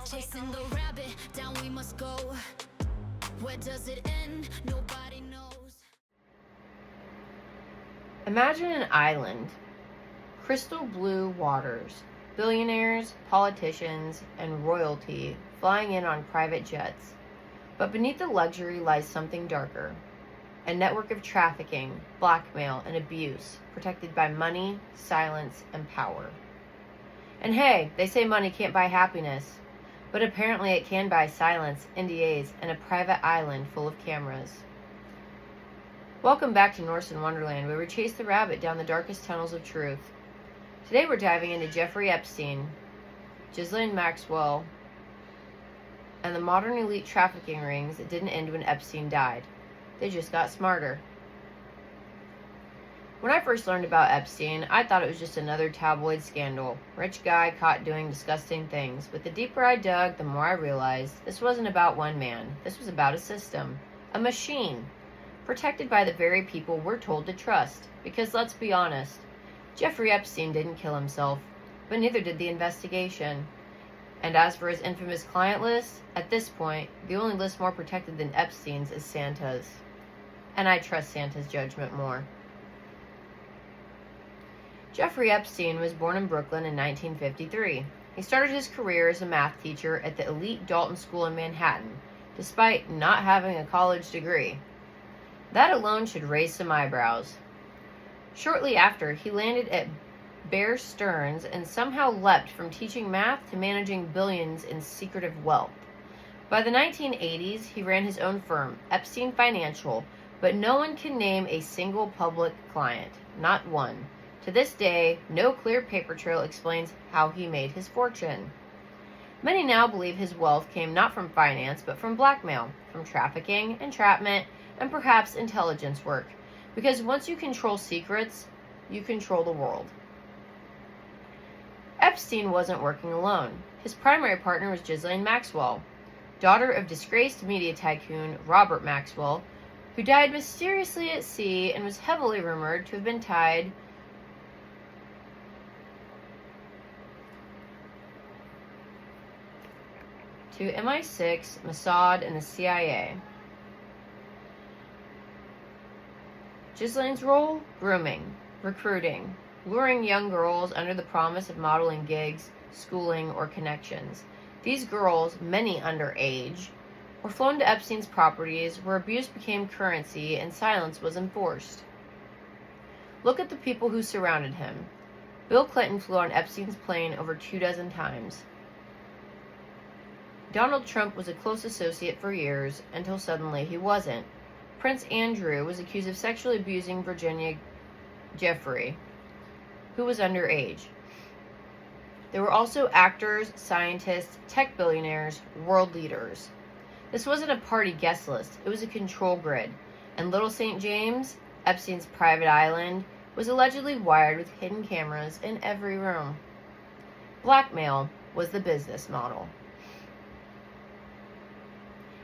Chasing the rabbit, down we must go. Where does it end? Nobody knows. Imagine an island, crystal blue waters, billionaires, politicians, and royalty flying in on private jets. But beneath the luxury lies something darker. A network of trafficking, blackmail, and abuse, protected by money, silence, and power. And hey, they say money can't buy happiness, but apparently it can buy silence, NDAs, and a private island full of cameras. Welcome back to Norse and Wonderland, where we chase the rabbit down the darkest tunnels of truth. Today we're diving into Jeffrey Epstein, Ghislaine Maxwell, and the modern elite trafficking rings that didn't end when Epstein died. They just got smarter. When I first learned about Epstein, I thought it was just another tabloid scandal. Rich guy caught doing disgusting things. But the deeper I dug, the more I realized this wasn't about one man. This was about a system. A machine. Protected by the very people we're told to trust. Because let's be honest, Jeffrey Epstein didn't kill himself, but neither did the investigation. And as for his infamous client list, at this point, the only list more protected than Epstein's is Santa's. And I trust Santa's judgment more. Jeffrey Epstein was born in Brooklyn in 1953. He started his career as a math teacher at the elite Dalton School in Manhattan, despite not having a college degree. That alone should raise some eyebrows. Shortly after, he landed at Bear Stearns and somehow leapt from teaching math to managing billions in secretive wealth. By the 1980s, he ran his own firm, Epstein Financial, but no one can name a single public client, not one. To this day, no clear paper trail explains how he made his fortune. Many now believe his wealth came not from finance, but from blackmail, from trafficking, entrapment, and perhaps intelligence work, because once you control secrets, you control the world. Epstein wasn't working alone. His primary partner was Ghislaine Maxwell, daughter of disgraced media tycoon Robert Maxwell, who died mysteriously at sea and was heavily rumored to have been tied to MI6, Mossad, and the CIA. Ghislaine's role? Grooming, recruiting, luring young girls under the promise of modeling gigs, schooling, or connections. These girls, many underage, were flown to Epstein's properties where abuse became currency and silence was enforced. Look at the people who surrounded him. Bill Clinton flew on Epstein's plane over 24 times. Donald Trump was a close associate for years, until suddenly he wasn't. Prince Andrew was accused of sexually abusing Virginia Jeffrey, who was underage. There were also actors, scientists, tech billionaires, world leaders. This wasn't a party guest list, it was a control grid. And Little St. James, Epstein's private island, was allegedly wired with hidden cameras in every room. Blackmail was the business model.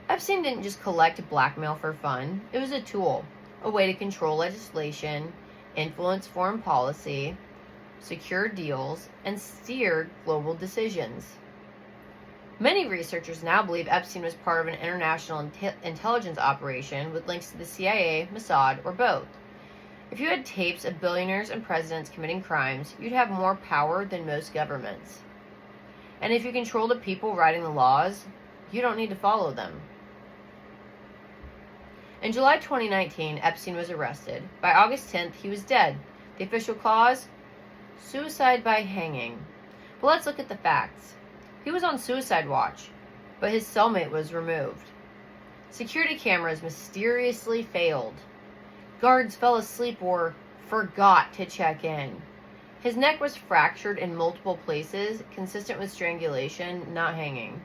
Epstein didn't just collect blackmail for fun. It was a tool, a way to control legislation, influence foreign policy, secure deals, and steer global decisions. Many researchers now believe Epstein was part of an international intelligence operation with links to the CIA, Mossad, or both. If you had tapes of billionaires and presidents committing crimes, you'd have more power than most governments. And if you control the people writing the laws, you don't need to follow them. In July 2019, Epstein was arrested. By August 10th, he was dead. The official cause? Suicide by hanging. But let's look at the facts. He was on suicide watch, but his cellmate was removed. Security cameras mysteriously failed. Guards fell asleep or forgot to check in. His neck was fractured in multiple places, consistent with strangulation, not hanging.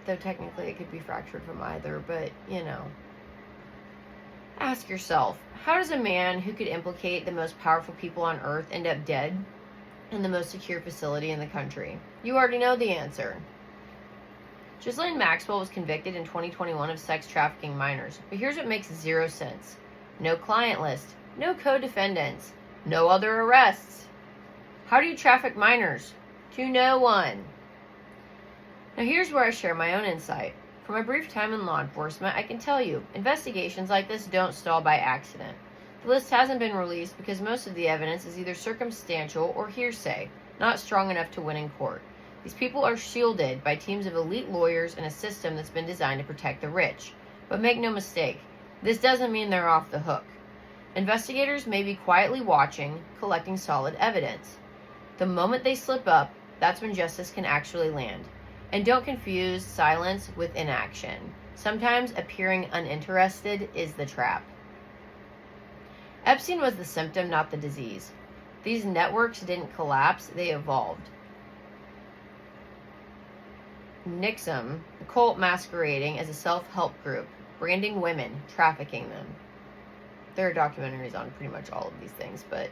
Though technically it could be fractured from either, but, you know. Ask yourself, how does a man who could implicate the most powerful people on earth end up dead in the most secure facility in the country? You already know the answer. Ghislaine Maxwell was convicted in 2021 of sex trafficking minors, but here's what makes zero sense. No client list, no co-defendants, no other arrests. How do you traffic minors? To no one. Now here's where I share my own insight. From my brief time in law enforcement, I can tell you, investigations like this don't stall by accident. The list hasn't been released because most of the evidence is either circumstantial or hearsay, not strong enough to win in court. These people are shielded by teams of elite lawyers and a system that's been designed to protect the rich. But make no mistake, this doesn't mean they're off the hook. Investigators may be quietly watching, collecting solid evidence. The moment they slip up, that's when justice can actually land. And don't confuse silence with inaction. Sometimes appearing uninterested is the trap. Epstein was the symptom, not the disease. These networks didn't collapse, they evolved. Nixum, a cult masquerading as a self-help group, branding women, trafficking them. There are documentaries on pretty much all of these things, but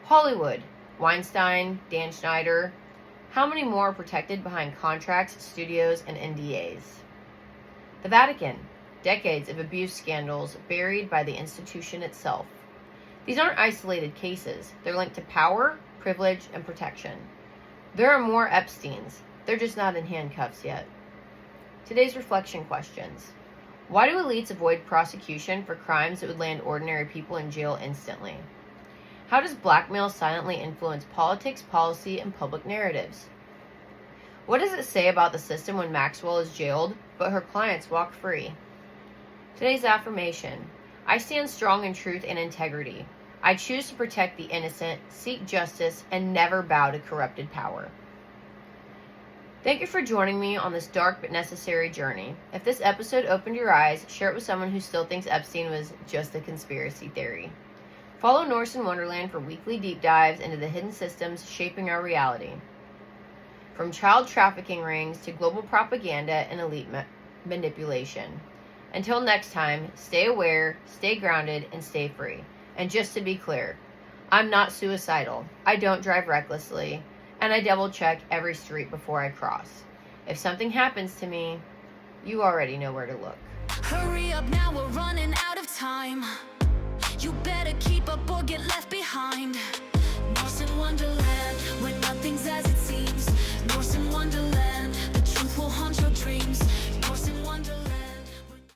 Hollywood, Weinstein, Dan Schneider, how many more are protected behind contracts, studios, and NDAs? The Vatican, decades of abuse scandals buried by the institution itself. These aren't isolated cases. They're linked to power, privilege, and protection. There are more Epsteins. They're just not in handcuffs yet. Today's reflection questions. Why do elites avoid prosecution for crimes that would land ordinary people in jail instantly? How does blackmail silently influence politics, policy, and public narratives? What does it say about the system when Maxwell is jailed, but her clients walk free? Today's affirmation. I stand strong in truth and integrity. I choose to protect the innocent, seek justice, and never bow to corrupted power. Thank you for joining me on this dark but necessary journey. If this episode opened your eyes, share it with someone who still thinks Epstein was just a conspiracy theory. Follow Norse and Wonderland for weekly deep dives into the hidden systems shaping our reality. From child trafficking rings to global propaganda and elite manipulation. Until next time, stay aware, stay grounded, and stay free. And just to be clear, I'm not suicidal. I don't drive recklessly. And I double check every street before I cross. If something happens to me, you already know where to look. Hurry up now, we're running out of time. You better keep up